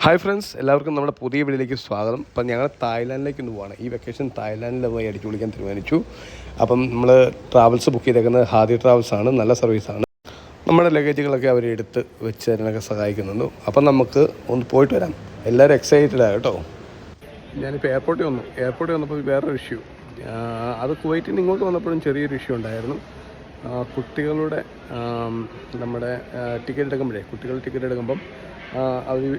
Hi friends, എല്ലാവർക്കും നമ്മുടെ പുതിയ വീഡിയോയിലേക്ക് സ്വാഗതം. അപ്പം ഞങ്ങൾ തായ്ലാൻഡിലേക്ക് ഒന്ന് പോവാണ്. ഈ വെക്കേഷൻ തായ്ലാൻഡിൽ പോയി അടിച്ചു പൊളിക്കാൻ തീരുമാനിച്ചു. അപ്പം നമ്മൾ ട്രാവൽസ് ബുക്ക് ചെയ്തേക്കുന്നത് ഹാദി ട്രാവൽസാണ്. നല്ല സർവീസാണ്. നമ്മുടെ ലഗേജുകളൊക്കെ അവർ എടുത്ത് വെച്ച് തരാനൊക്കെ സഹായിക്കുന്നുണ്ട്. അപ്പം നമുക്ക് ഒന്ന് പോയിട്ട് വരാം. എല്ലാവരും എക്സൈറ്റഡാണ് കേട്ടോ. ഞാനിപ്പോൾ എയർപോർട്ടിൽ വന്നപ്പോൾ വേറൊരു ഇഷ്യൂ, അത് കുവൈറ്റിൽ നിന്ന് ഇങ്ങോട്ട് വന്നപ്പോഴും ചെറിയൊരു ഇഷ്യൂ ഉണ്ടായിരുന്നു. കുട്ടികളുടെ നമ്മുടെ കുട്ടികൾ ടിക്കറ്റ് എടുക്കുമ്പം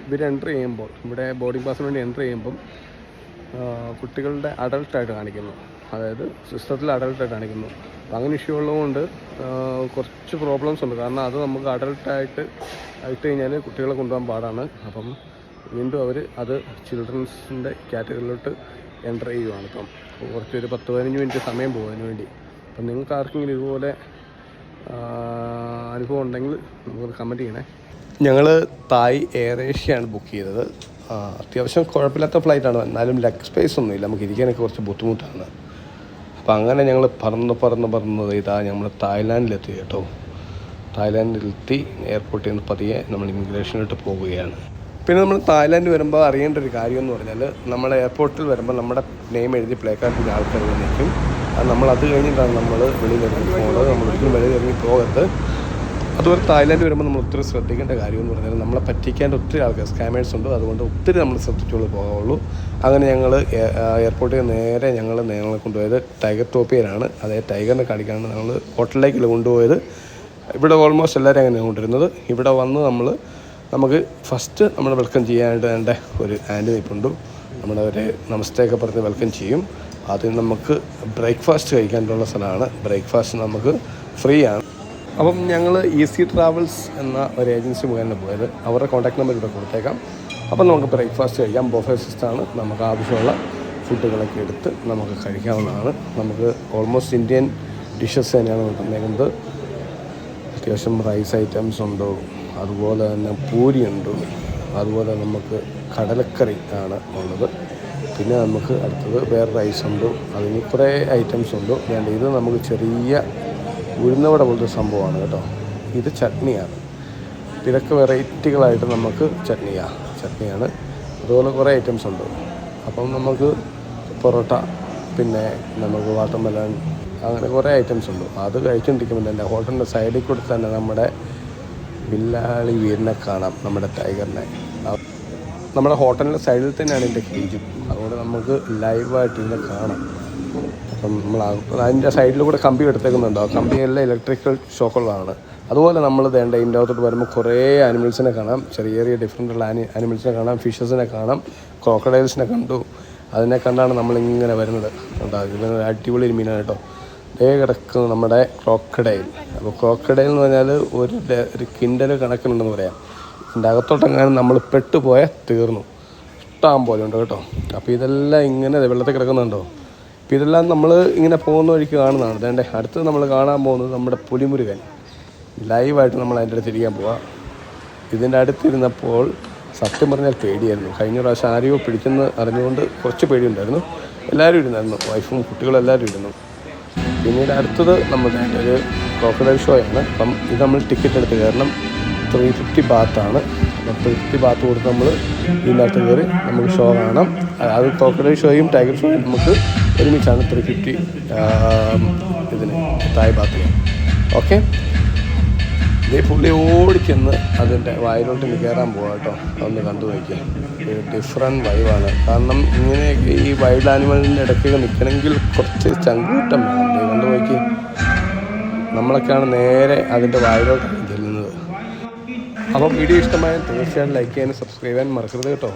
ഇവർ എൻ്റർ ചെയ്യുമ്പോൾ, ഇവിടെ ബോർഡിംഗ് പാസിന് വേണ്ടി എൻ്റർ ചെയ്യുമ്പം കുട്ടികളുടെ അഡൾട്ടായിട്ട് കാണിക്കുന്നു, അതായത് സിസ്റ്റത്തിൽ അഡൾട്ടായിട്ട് കാണിക്കുന്നു. അപ്പം അങ്ങനെ ഇഷ്യൂ ഉള്ളതുകൊണ്ട് കുറച്ച് പ്രോബ്ലംസ് ഉണ്ട്. കാരണം അത് നമുക്ക് അഡൾട്ടായിട്ട് ഇട്ട് കഴിഞ്ഞാൽ കുട്ടികളെ കൊണ്ടുപോകാൻ പാടാണ്. അപ്പം വീണ്ടും അവർ അത് ചിൽഡ്രൻസിൻ്റെ കാറ്റഗറിയിലോട്ട് എൻ്റർ ചെയ്യുവാണ്. ഇപ്പം കുറച്ചൊരു 10-15 മിനിറ്റ് സമയം പോകും അതിന് വേണ്ടി. അപ്പം നിങ്ങൾക്ക് ആർക്കെങ്കിലും ഇതുപോലെ അനുഭവം ഉണ്ടെങ്കിൽ നമുക്ക് കമൻറ്റ് ചെയ്യണേ. ഞങ്ങൾ തായ് എയർ ഏഷ്യയാണ് ബുക്ക് ചെയ്തത്. അത്യാവശ്യം കുഴപ്പമില്ലാത്ത ഫ്ലൈറ്റാണ്, എന്നാലും ലെഗ് സ്പേസ് ഒന്നുമില്ല, നമുക്ക് ഇരിക്കാനൊക്കെ കുറച്ച് ബുദ്ധിമുട്ടാണ്. അപ്പോൾ അങ്ങനെ ഞങ്ങൾ പറന്ന് ഇതാ നമ്മൾ തായ്ലാൻഡിലെത്തി കേട്ടോ. തായ്ലാൻഡിലെത്തി എയർപോർട്ടിൽ നിന്ന് പതിയെ നമ്മൾ ഇമിഗ്രേഷനിലോട്ട് പോവുകയാണ്. പിന്നെ നമ്മൾ തായ്ലാൻഡ് വരുമ്പോൾ അറിയേണ്ട ഒരു കാര്യം എന്ന് പറഞ്ഞാൽ, നമ്മൾ എയർപോർട്ടിൽ വരുമ്പോൾ നമ്മുടെ നെയിം എഴുതി പ്ലേ കാർഡിൻ്റെ ആൾക്കാർ നിൽക്കും. അത് കഴിഞ്ഞിട്ടാണ് നമ്മൾ വെളിയിൽ ഇറങ്ങി പോകുന്നത്. നമ്മളൊരിക്കലും വെളിയിൽ ഇറങ്ങി പോകരുത്. അതുപോലെ തായ്ലാൻഡ് വരുമ്പോൾ നമ്മൾ ഒത്തിരി ശ്രദ്ധിക്കേണ്ട കാര്യം എന്ന് പറഞ്ഞാൽ, നമ്മളെ പറ്റിക്കാൻ ഒത്തിരി ആൾക്കാർ സ്കാമേഴ്സ് ഉണ്ട്. അതുകൊണ്ട് ഒത്തിരി നമ്മൾ ശ്രദ്ധിച്ചുകൊണ്ട് പോകാവുള്ളൂ. അങ്ങനെ ഞങ്ങൾ എയർപോർട്ടിൽ നേരെ ഞങ്ങളെ കൊണ്ടുപോയത് ടൈഗർ ടോപ്പിയിലാണ്. അതായത് ടൈഗറിനെ കാണിക്കാനാണ് ഞങ്ങൾ ഹോട്ടലിലേക്ക് കൊണ്ടുപോയത്. ഇവിടെ ഓൾമോസ്റ്റ് എല്ലാവരും അങ്ങനെയാണ് കൊണ്ടുവരുന്നത്. ഇവിടെ വന്ന് നമുക്ക് ഫസ്റ്റ് നമ്മൾ വെൽക്കം ചെയ്യാനായിട്ട് വേണ്ട ഒരു ആൻറ്റി നിൽപ്പുണ്ട്. നമ്മുടെ ഒരു നമസ്തേയൊക്കെ പറഞ്ഞ് വെൽക്കം ചെയ്യും. അതിന് നമുക്ക് ബ്രേക്ക്ഫാസ്റ്റ് കഴിക്കാനുള്ള സ്ഥലമാണ്. ബ്രേക്ക്ഫാസ്റ്റ് നമുക്ക് ഫ്രീ ആണ്. അപ്പം ഞങ്ങൾ ഈസി ട്രാവൽസ് എന്ന ഒരു ഏജൻസി മുഖേന പോയത്. അവരുടെ കോൺടാക്ട് നമ്പർ ഇവിടെ കൊടുത്തേക്കാം. അപ്പം നമുക്ക് ബ്രേക്ക്ഫാസ്റ്റ് കഴിക്കാം. ബൊഫേ സിസ്റ്റമാണ്. നമുക്ക് ആവശ്യമുള്ള ഫുഡുകളൊക്കെ എടുത്ത് നമുക്ക് കഴിക്കാവുന്നതാണ്. നമുക്ക് ഓൾമോസ്റ്റ് ഇന്ത്യൻ ഡിഷസ് തന്നെയാണ് തന്നേക്കുന്നത്. അത്യാവശ്യം റൈസ് ഐറ്റംസ് ഉണ്ട്, അതുപോലെ തന്നെ പൂരിയുണ്ട്, അതുപോലെ നമുക്ക് കടലക്കറി ആണ് ഉള്ളത്. പിന്നെ നമുക്ക് അടുത്തത് വേറെ റൈസ് ഉണ്ട്, അതിന് കുറേ ഐറ്റംസ് ഉണ്ട്. ഇത് നമുക്ക് ചെറിയ ഉഴുന്നവട പോലത്തെ സംഭവമാണ് കേട്ടോ. ഇത് ചട്നിയാണ്. ഇതൊക്കെ വെറൈറ്റികളായിട്ട് നമുക്ക് ചട്നിയാണ്. അതുപോലെ കുറേ ഐറ്റംസ് ഉണ്ട്. അപ്പം നമുക്ക് പൊറോട്ട, പിന്നെ നമുക്ക് വാട്ടർമെലൺ, അങ്ങനെ കുറേ ഐറ്റംസ് ഉണ്ട്. അത് കഴിച്ചുകൊണ്ടിരിക്കുമ്പോൾ തന്നെ ഹോട്ടലിൻ്റെ സൈഡിൽ കൂടെ തന്നെ നമ്മുടെ വില്ലാളി വീടിനെ കാണാം, നമ്മുടെ ടൈഗറിനെ. നമ്മുടെ ഹോട്ടലിൻ്റെ സൈഡിൽ തന്നെയാണ് ഇതിൻ്റെ കേജും. അതുകൊണ്ട് നമുക്ക് ലൈവായിട്ട് ഇതിനെ കാണാം. അപ്പം നമ്മൾ അതിൻ്റെ സൈഡിൽ കൂടെ കമ്പി എടുത്തേക്കുന്നുണ്ടോ, കമ്പിയെല്ലാം ഇലക്ട്രിക്കൽ ഷോക്കുള്ളതാണ്. അതുപോലെ നമ്മൾ ഇതിൻ്റെ അകത്തോട്ട് വരുമ്പോൾ കുറേ ആനിമൽസിനെ കാണാം. ചെറിയ ഡിഫറെൻ്റുള്ള ആനിമൽസിനെ കാണാം. ഫിഷസിനെ കാണാം. ക്രോക്കഡൈൽസിനെ കണ്ടു. അതിനെ കണ്ടാണ് നമ്മളിങ്ങനെ വരുന്നത്. ഇതിന് അടിപൊളി ഒരു മീനാണ് കേട്ടോ. കിടക്കുന്നു നമ്മുടെ ക്രോക്കഡൈൽ. അപ്പോൾ ക്രോക്കഡൈൽ എന്ന് പറഞ്ഞാൽ ഒരു കിൻഡൽ കണക്കിനുണ്ടെന്ന് പറയാം. ഇതിൻ്റെ അകത്തോട്ടെങ്ങാനും നമ്മൾ പെട്ടുപോയാൽ തീർന്നു. ഇഷ്ടം പോലെ ഉണ്ട് കേട്ടോ. അപ്പോൾ ഇതെല്ലാം ഇങ്ങനെ വെള്ളത്തിൽ കിടക്കുന്നുണ്ടോ. അപ്പോൾ ഇതെല്ലാം നമ്മൾ ഇങ്ങനെ പോകുന്ന വഴിക്ക് കാണുന്നതാണ്. അതേണ്ടേ അടുത്ത് നമ്മൾ കാണാൻ പോകുന്നത് നമ്മുടെ പുലിമുരുകൻ. ലൈവായിട്ട് നമ്മൾ അതിൻ്റെ അടുത്ത് ഇരിക്കാൻ പോവാം. ഇതിൻ്റെ അടുത്തിരുന്നപ്പോൾ സത്യം പറഞ്ഞാൽ പേടിയായിരുന്നു. കഴിഞ്ഞ പ്രാവശ്യം ആരെയോ പിടിച്ചെന്ന് അറിഞ്ഞുകൊണ്ട് കുറച്ച് പേടിയുണ്ടായിരുന്നു. എല്ലാവരും ഇരുന്നായിരുന്നു, വൈഫും കുട്ടികളും എല്ലാവരും ഇരുന്നു. പിന്നീട് അടുത്തത് നമ്മുടെ ഒരു ക്രോക്കഡൈൽ ഷോയാണ്. അപ്പം ഇത് നമ്മൾ ടിക്കറ്റ് എടുത്ത് കയറണം. 350 ബാത്താണ്. അപ്പം 350 ബാത്ത് കൊടുത്ത് നമ്മൾ ഇതിനകത്ത് കയറി നമുക്ക് ഷോ കാണാം. അത് ക്രോക്കഡൈൽ ഷോയും ടൈഗർ ഷോയും നമുക്ക് ഒരുമിച്ചാണ് 350 ഇതിന് തായ് ബാത്തിന്. ഓക്കെ, ഇതേ പുള്ളി ഓടിച്ചെന്ന് അതിൻ്റെ വായിലോട്ട് കയറാൻ പോകാം കേട്ടോ. അതൊന്ന് കണ്ടു നോക്കിയാൽ ഒരു ഡിഫറെൻറ്റ് വൈവാണ്. കാരണം ഇങ്ങനെയൊക്കെ ഈ വൈൽഡ് ആനിമലിൻ്റെ ഇടയ്ക്കൊക്കെ നിൽക്കണമെങ്കിൽ കുറച്ച് ചങ്കൂറ്റം വേണം. കണ്ടു നോക്കി, നമ്മളൊക്കെയാണ് നേരെ അതിൻ്റെ വായിലോട്ടാണ് ചെല്ലുന്നത്. അപ്പം വീഡിയോ ഇഷ്ടമായാൽ തീർച്ചയായും ലൈക്ക് ചെയ്യാനും സബ്സ്ക്രൈബ് ചെയ്യാനും മറക്കരുത് കേട്ടോ.